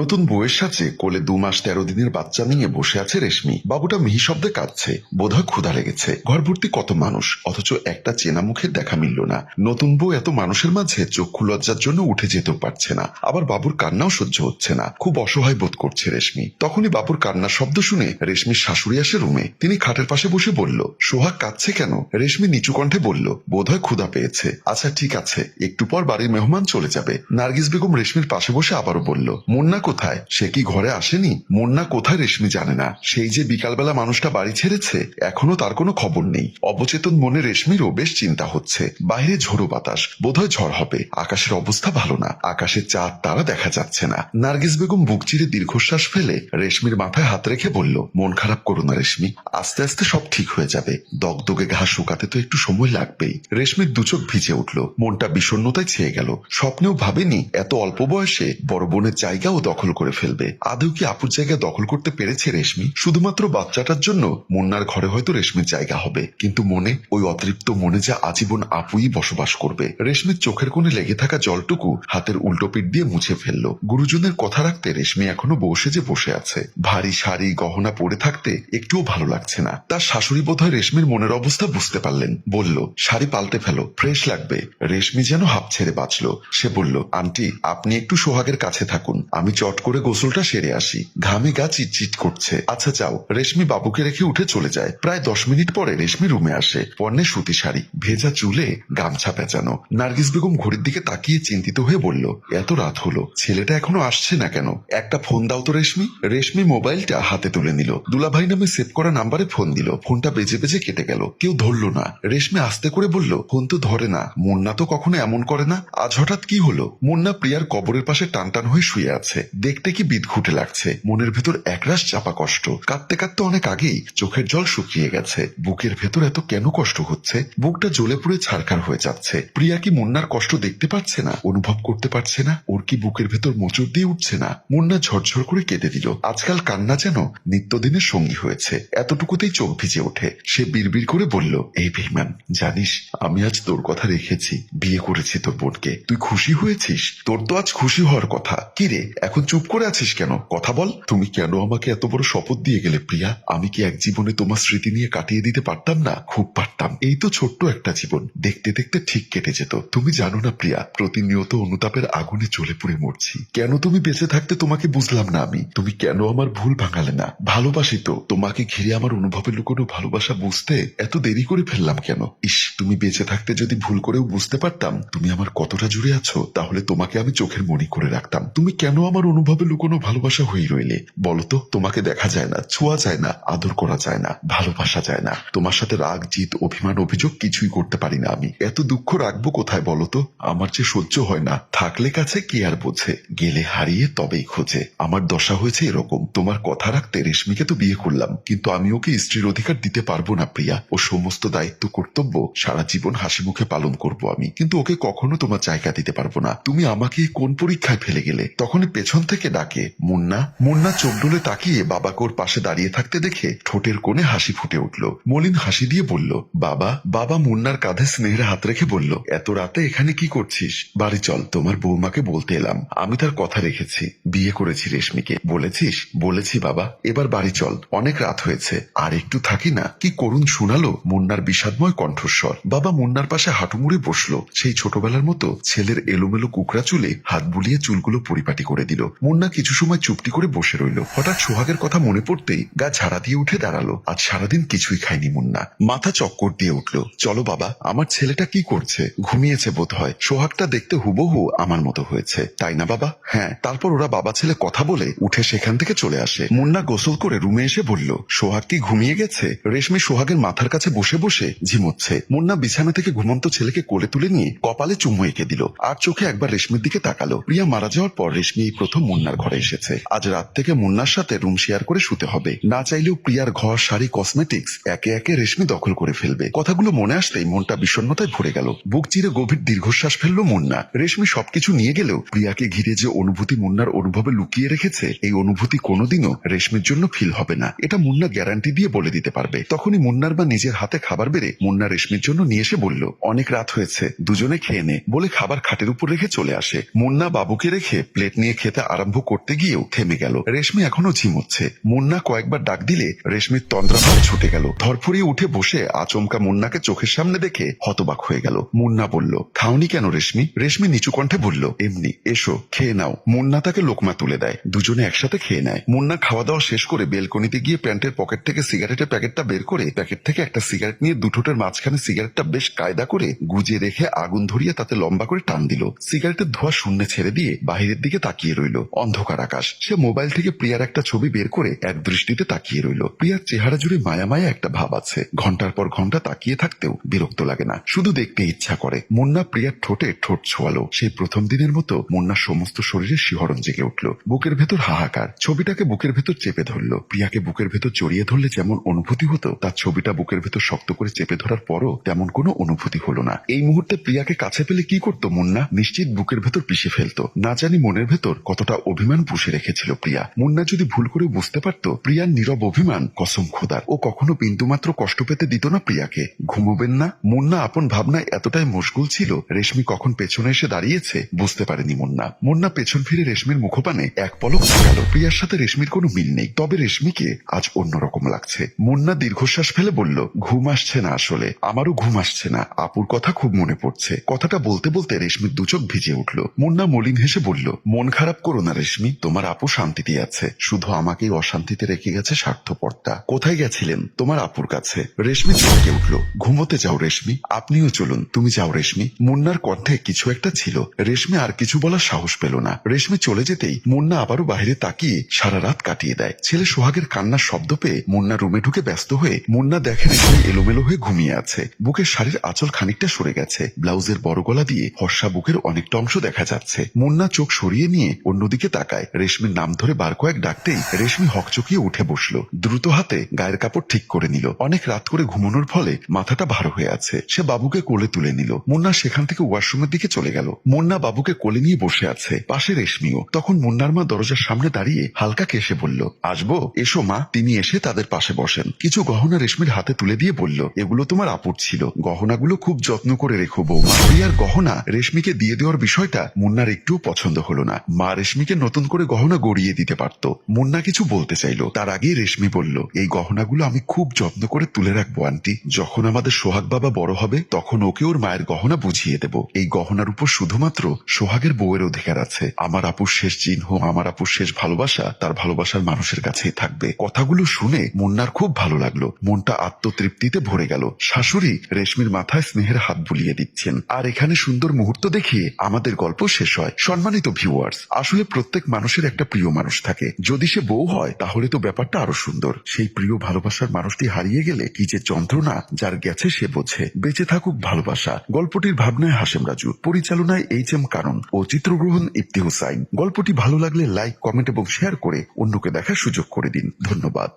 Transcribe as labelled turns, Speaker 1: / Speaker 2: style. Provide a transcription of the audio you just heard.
Speaker 1: নতুন বউয়ের সাথে কোলে 2 মাস 13 দিনের বাচ্চা নিয়ে বসে আছে রেশমি। বাবুটা মিহি শব্দে কাঁদছে, বোধহয় ক্ষুধা লেগেছে। ঘর ভর্তি কত মানুষ, অথচ একটা চেনা মুখের দেখা মিলল না। নতুন বউ এত মানুষের মাঝে চক্ষু লজ্জার জন্য উঠে যেতেও পারছে না, আবার বাবুর কান্নাও সহ্য হচ্ছে না। খুব অসহায় বোধ করছে রেশমি। তখনই বাবুর কান্নার শব্দ শুনে রেশমির শাশুড়ি আসে রুমে। তিনি খাটের পাশে বসে বলল, সোহাগ কাঁদছে কেন? রেশমি নিচু কণ্ঠে বলল, বোধহয় ক্ষুধা পেয়েছে। আচ্ছা ঠিক আছে, একটু পর বাড়ির মেহমান চলে যাবে। নার্গিস বেগম রেশমির পাশে বসে আবারও বলল, মুন্না কোথায়? সে কি ঘরে আসেনি? মুন্না কোথায় রেশমি জানে না। সেই যে বিকালবেলা মানুষটা বাড়ি ছেড়েছে, এখনো তার কোনো খবর নেই। অবচেতন মনে রেশমিরও বেশ চিন্তা হচ্ছে। বাইরে ঝোড়ো বাতাস, বোধহয় ঝড় হবে। আকাশের অবস্থা ভালো না, আকাশে চাঁদ তারা দেখা যাচ্ছে না। নার্গিস বেগম বুক চিরে দীর্ঘশ্বাস ফেলে রেশমির মাথায় হাত রেখে বলল, মন খারাপ করো না রেশমি, আস্তে আস্তে সব ঠিক হয়ে যাবে। দগদগে ঘা শুকাতে তো একটু সময় লাগবেই। রেশমির দুচোখ ভিজে উঠল, মনটা বিষণ্ণতায় ছেয়ে গেল। স্বপ্নেও ভাবেনি এত অল্প বয়সে বড় বোনের জায়গাও দখল করে ফেলবে। আদৌ কি আপুর জায়গা দখল করতে পেরেছে রেশমি? শুধুমাত্র বাচ্চাটার জন্য মুন্নার ঘরে হয়তো রেশমির জায়গা হবে, কিন্তু মনে, ওই অতৃপ্ত মনে যে আজীবন আপুই বসবাস করবে। রেশমির চোখের কোণে লেগে থাকা জলটুকু হাতের উল্টো পিঠ দিয়ে মুছে ফেললো। গুরুজনের কথা রাখতে রেশমি এখনো বউ সেজে বসে আছে। ভারী শাড়ি গহনা পরে থাকতে একটুও ভালো লাগছে না। তার শাশুড়ি বোধহয় রেশমির মনের অবস্থা বুঝতে পারলেন, বলল, শাড়ি পাল্টে ফেলো, ফ্রেশ লাগবে। রেশমি যেন হাঁপ ছেড়ে বাঁচল। সে বলল, আন্টি আপনি একটু সোহাগের কাছে থাকুন, আমি চট করে গোসলটা সেরে আসি, ঘামে গা চিটচিট করছে। আচ্ছা যাও। রেশমি বাবুকে রেখে উঠে চলে যায়। প্রায় 10 মিনিট পরে রেশমি রুমে আসে, পরনে সুতি শাড়ি, ভেজা চুলে গামছা পেঁচানো। নার্গিস বেগম ঘড়ির দিকে তাকিয়ে চিন্তিত হয়ে বলল, এত রাত হলো, ছেলেটা এখনো আসছে না কেন? একটা ফোন দাও তো রেশমি। রেশমি মোবাইলটা হাতে তুলে নিল, দুলাভাই নামে সেভ করা নাম্বারে ফোন দিল। ফোনটা বেজে বেজে কেটে গেল, কেউ ধরলো না। রেশমি আস্তে করে বলল, ফোন তো ধরে না। মুন্না তো কখনো এমন করে না, আজ হঠাৎ কি হলো? মুন্না প্রিয়ার কবরের পাশে টান টান হয়ে শুয়ে আছে, দেখতে কি বিদঘুটে লাগছে। মনের ভেতর একরাশ চাপা কষ্ট। কাঁদতে কাঁদতে অনেক আগেই চোখের জল শুকিয়ে গেছে। বুকের ভেতর এত কেন কষ্ট হচ্ছে? বুকটা জ্বলে পুড়ে ছারখার হয়ে যাচ্ছে। প্রিয়া কি মুন্নার কষ্ট দেখতে পাচ্ছে না, অনুভব করতে পারছে না? ওর কি বুকের ভেতর মোচড় দিয়ে উঠছে না? মুন্না ঝরঝর করে কেঁদে দিল। আজকাল কান্না যেন নিত্যদিনের সঙ্গী হয়েছে। এতটুকুতেই চোখ ভিজে ওঠে। সে বিড়বিড় করে বলল, এই বেঈমান, জানিস আমি আজ তোর কথা রেখেছি, বিয়ে করেছি তোর বোনকে। তুই খুশি হয়েছিস? তোর তো আজ খুশি হওয়ার কথা। কি রে, এখন চুপ করে আছিস কেন? কথা বল। তুমি কেন আমাকে এত বড় শপথ দিয়ে গেলে প্রিয়া? আমি কি এক জীবনে তোমার স্মৃতি নিয়ে কাটিয়ে দিতে পারতাম না? খুব পারতাম। এই তো ছোট্ট একটা জীবন, দেখতে দেখতে ঠিক কেটে যেত। তুমি জানো না প্রিয়া, প্রতিনিয়ত অনুতাপের আগুনে জ্বলে পুড়ে মরছি। কেন তুমি বেঁচে থাকতে তোমাকে বুঝলাম না আমি। তুমি কেন আমার ভুল ভাঙালে না? ভালোবাসি তো, তোমাকে ঘিরে আমার অনুভবে লুকোনো ভালোবাসা বুঝতে এত দেরি করে ফেললাম কেন? ইস, তুমি বেঁচে থাকতে যদি ভুল করেও বুঝতে পারতাম তুমি আমার কতটা জুড়ে আছো, তাহলে তোমাকে আমি চোখের মণি করে রাখতাম। তুমি কেন আমার অনুভবে লুকোনো ভালোবাসা হয়ে রইলে? বলতো, তোমাকে দেখা যায় না, ছোঁয়া যায় না, আদর করা যায় না, ভালোবাসা যায় না। তোমার সাথে রাগ জিত অভিমান অভিযোগ কিছুই করতে পারি না আমি। এত দুঃখ রাখবো কোথায় বলতো? আমার যে সহ্য হয় না। থাকলে কাছে কি আর বোঝে, গেলে হারিয়ে তবেই খোঁজে। আমার দশা হয়েছে এরকম। তোমার কথা রাখতে রেশমিকে তো বিয়ে করলাম, কিন্তু আমি ওকে স্ত্রীর অধিকার দিতে পারবো না প্রিয়া। ও সমস্ত দায়িত্ব কর্তব্য সারা জীবন হাসি মুখে পালন করবো আমি, কিন্তু ওকে কখনো তোমার জায়গা দিতে পারবো না। তুমি আমাকে কোন পরীক্ষায় ফেলে গেলে? তখনই পেছন থেকে ডাকে, মুন্না। মুন্না চোখ ডুলে তাকিয়ে বাবাকে ওর পাশে দাঁড়িয়ে থাকতে দেখে ঠোঁটের কোণে হাসি ফুটে উঠল। মলিন হাসি দিয়ে বলল, বাবা। বাবা মুন্নার কাঁধে স্নেহের হাত রেখে বলল, এত রাতে এখানে কি করছিস? বাড়ি চল, তোমার বৌমাকে বলতে এলাম। আমি তার কথা রেখেছি, বিয়ে করেছি রেশমিকে। বলেছিস? বলেছি বাবা। এবার বাড়ি চল, অনেক রাত হয়েছে। আর একটু থাকি না। কি করুণ শোনালো মুন্নার বিষাদময় কণ্ঠস্বর। বাবা মুন্নার পাশে হাঁটু মুড়ে বসলো। সেই ছোটবেলার মতো ছেলের এলোমেলো কুকড়া চুলে হাত বুলিয়ে চুলগুলো পরিপাটি করে দিল। মুন্না কিছু সময় চুপটি করে বসে রইল। হঠাৎ সোহাগের কথা মনে পড়তেই গা ঝাড়া দিয়ে উঠে দাঁড়ালো। আজ সারাদিন কিছুই খায়নি মুন্না। মাথা চক্কর দিয়ে উঠল। চলো বাবা, আমার ছেলেটা কি করছে? ঘুমিয়েছে বোধ হয়। সোহাগটা দেখতে হুবহু আমার মতো হয়েছে, তাই না বাবা? হ্যাঁ। তারপর ওরা বাবা ছেলে কথা বলে উঠে সেখান থেকে চলে আসে। মুন্না গোসল করে রুমে এসে বলল, সোহাগ কি ঘুমিয়ে গেছে? রেশমি সোহাগের মাথার কাছে বসে বসে ঝিমোচ্ছে। মুন্না বিছানা থেকে ঘুমন্ত ছেলেকে কোলে তুলে নিয়ে কপালে চুমু এঁকে দিল। আর চোখে একবার রেশমির দিকে তাকালো। প্রিয়া মারা যাওয়ার পর রেশমি এই প্রথম মুন্নার ঘরে এসেছে। আজ রাত থেকে মুন্নার সাথে রুম শেয়ার করে শুতে হবে। না চাইলেও প্রিয়ার ঘর, শাড়ি, কসমেটিক্স একে একে রেশমি দখল করে ফেলবে। কথাগুলো মনে আসতেই মনটা বিষণ্ণতায় ভরে গেল। বুক চিরে গভীর দীর্ঘশ্বাস ফেললো মুন্না। রেশমি সবকিছু নিয়ে গেলেও প্রিয়াকে ঘিরে যে অনুভূতি মুন্নার অনুভবে লুকিয়ে রেখেছে, এই অনুভূতি কোনোদিনও রেশমির জন্য ফিল হবে না। এটা মুন্না গ্যারান্টি দিয়ে বলে দিতে পারবে। তখনই মুন্নার বা নিজের হাতে খাবার বেড়ে মুন্না রেশমির জন্য নিয়ে এসে বলল, অনেক রাত হয়েছে, দুজনে খেয়ে নে বলে খাবার খাটের উপর রেখে চলে আসে। মুন্না বাবুকে রেখে প্লেট নিয়ে খেতে আরম্ভ করতে গিয়েও থেমে গেল। রেশমি এখনো ঝিমোচ্ছে। মুন্না কয়েকবার ডাক দিলে রেশমির তন্দ্রাভাব ছুটে গেল। ধরফড়িয়ে উঠে বসে আচমকা মুন্নাকে চোখের সামনে দেখে হতবাক হয়ে গেল। মুন্না বলল, খাওনি কেন রেশমি? রেশমি নিচু কণ্ঠে বলল, এমনি। এসো খেয়ে নাও। মুন্না তাকে লোকমা তুলে দেয়। দুজনে একসাথে খেয়ে নেয়। মুন্না খাওয়া দাওয়া শেষ করে বেলকনিতে গিয়ে প্যান্টের পকেট থেকে সিগারেটের প্যাকেটটা বের করে প্যাকেট থেকে একটা সিগারেট নিয়ে দুঠোঁটের মাঝখানে সিগারেটটা বেশ কায়দা করে গুজে রেখে আগুন ধরিয়ে তাতে লম্বা করে টান দিল। সিগারেটের ধোঁয়া শূন্যে ছেড়ে দিয়ে বাহিরের দিকে তাকিয়ে রইল। অন্ধকার আকাশ। সে মোবাইল থেকে প্রিয়ার একটা ছবি বের করে এক দৃষ্টিতে তাকিয়ে রইল। প্রিয়ার চেহারা জুড়ে মায়া মায়া একটা ভাব আছে। ঘন্টার পর ঘন্টা তাকিয়ে থাকতেও বিরক্ত লাগে না, শুধু দেখতে ইচ্ছা করে। মুন্না প্রিয়ার ঠোঁটে ঠোঁট ছোঁয়ালো। সেই প্রথম দিনের মতো মুন্নার সমস্ত শরীরে শিহরণ জেগে উঠল। বুকের ভেতর হাহাকার। ছবিটাকে বুকের ভেতর চেপে ধরল। প্রিয়াকে বুকের ভেতর জড়িয়ে ধরলে যেমন অনুভূতি হতো, তার ছবিটা বুকের ভেতর শক্ত করে চেপে ধরার পরও তেমন কোনো অনুভূতি হলো না। এই মুহূর্তে প্রিয়াকে কাছে পেলে কি করতো মুন্না? নিশ্চিত বুকের ভেতর পিষে ফেলতো। না জানি মনের ভেতর কতটা অভিমান পুষে রেখেছিল প্রিয়া। মুন্না যদি ভুল করে বুঝতে পারতো প্রিয়ার নীরব অভিমান, কসম খোদার ও কখনো বিন্দুমাত্র কষ্ট পেতে দিত না প্রিয়াকে। ঘুমোবেন না? মুন্না আপন ভাবনায় এতটাই মশগুল ছিল, রেশমি কখন পেছনে এসে দাঁড়িয়েছে বুঝতে পারেনি মুন্না। মুন্না পেছন ফিরে রেশমির মুখপানে এক পলক তাকালো। প্রিয়ার সাথে রেশমির কোনো মিল নেই, তবে রেশমিকে আজ অন্যরকম লাগছে। মুন্না দীর্ঘশ্বাস ফেলে বলল, ঘুম আসছে না আসলে। আমারও ঘুম আসছে না। আপুর কথা খুব মনে পড়ছে। কথাটা বলতে বলতে রেশমির দুচোখ ভিজে উঠল। মুন্না মলিন হেসে বলল, মন খারাপ করো না রেশমি, তোমার আপু শান্তিতে আছে। শুধু আমাকেই অশান্তিতে রেখে গেছে স্বার্থপরটা। কোথায় গেছিলেন? তোমার আপুর কাছে। রেশমি চমকে উঠল। ঘুমোতে যাও রেশমি। আপনিও চলুন। তুমি যাও রেশমি। মুন্নার কণ্ঠে কিছু একটা ছিল। রেশমি আর কিছু বলার সাহস পেল না। রেশমি চলে যেতেই মুন্না আবারও বাইরে তাকিয়ে সারা রাত কাটিয়ে দেয়। ছেলে সোহাগের কান্নার শব্দ পেয়ে মুন্না রুমে ঢুকে ব্যস্ত হয়ে মুন্না দেখে রেশমি এলোমেলো হয়ে ঘুমিয়ে আছে। বুকের শাড়ির আঁচল খানিকটা সরে গেছে। ব্লাউজের বড় গলা দিয়ে ফর্সা বুকের অনেকটা অংশ দেখা যাচ্ছে। মুন্না চোখ সরিয়ে নিয়ে অন্যদিকে তাকায়। রেশমির নাম ধরে বার কয়েক ডাকতেই রেশমি হকচকিয়ে উঠে বসলো। দ্রুত হাতে গায়ের কাপড় ঠিক করে নিল। অনেক রাত করে ঘুমানোর ফলে মাথাটা ভার হয়ে আছে। সে বাবুকে কোলে তুলে নিল। মুন্না সেখান থেকে ওয়াশরুমের দিকে চলে গেল। মুন্না বাবুকে কোলে নিয়ে বসে আছে, পাশে রেশমিও। তখন মুন্নার মা দরজার সামনে দাঁড়িয়ে হালকা কেসে বলল, আসবো? এসো মা। তিনি এসে তাদের পাশে বসেন। কিছু গহনা রেশমির হাতে তুলে দিয়ে বলল, এগুলো তোমার আপুর ছিল। গহনাগুলো খুব যত্ন করে রেখো বৌমা। প্রিয়ার গহনা রেশমিকে দিয়ে দেওয়ার বিষয়টা মুন্নার একটুও পছন্দ হলো না। মা রেশমিকে নতুন করে গহনা গড়িয়ে দিতে পারত। মুন্না কিছু বলতে চাইলো, তার আগেই রেশমি বলল, এই গহনাগুলো আমি খুব যত্ন করে তুলে রাখবো আন্টি। যখন আমাদের সোহাগ বাবা বড় হবে তখন ওকে ওর মায়ের গহনা বুঝিয়ে দেব। এই গহনার উপর শুধুমাত্র সোহাগের বউয়ের অধিকার আছে। আমার আপুর শেষ চিহ্ন, আমার আপুর শেষ ভালোবাসা তার ভালোবাসার মানুষের কাছেই থাকবে। কথাগুলো শুনে মুন্নার খুব ভালো লাগলো। মনটা আত্মতৃপ্তিতে ভরে গেল। শাশুড়ি রেশমির মাথায় স্নেহের হাত বুলিয়ে দিচ্ছেন। আর এখানে সুন্দর মুহূর্ত দেখিয়ে আমাদের গল্প শেষ হয়। সম্মানিত ভিউয়ার্স, আসলে প্রত্যেক মানুষের একটা প্রিয় মানুষ থাকে। যদি সে বউ হয় তাহলে তো ব্যাপারটা আরো সুন্দর। সেই প্রিয় ভালোবাসার মানুষটি হারিয়ে গেলে কি যে যন্ত্রণা, যার গেছে সে বোঝে। বেঁচে থাকুক ভালোবাসা। গল্পটির ভাবনায় হাশেম রাজু, পরিচালনায় এইচ.এম. কারণ ও চিত্রগ্রহণ ইফতি হুসাইন। গল্পটি ভালো লাগলে লাইক, কমেন্ট এবং শেয়ার করে অন্যকে দেখার সুযোগ করে দিন। ধন্যবাদ।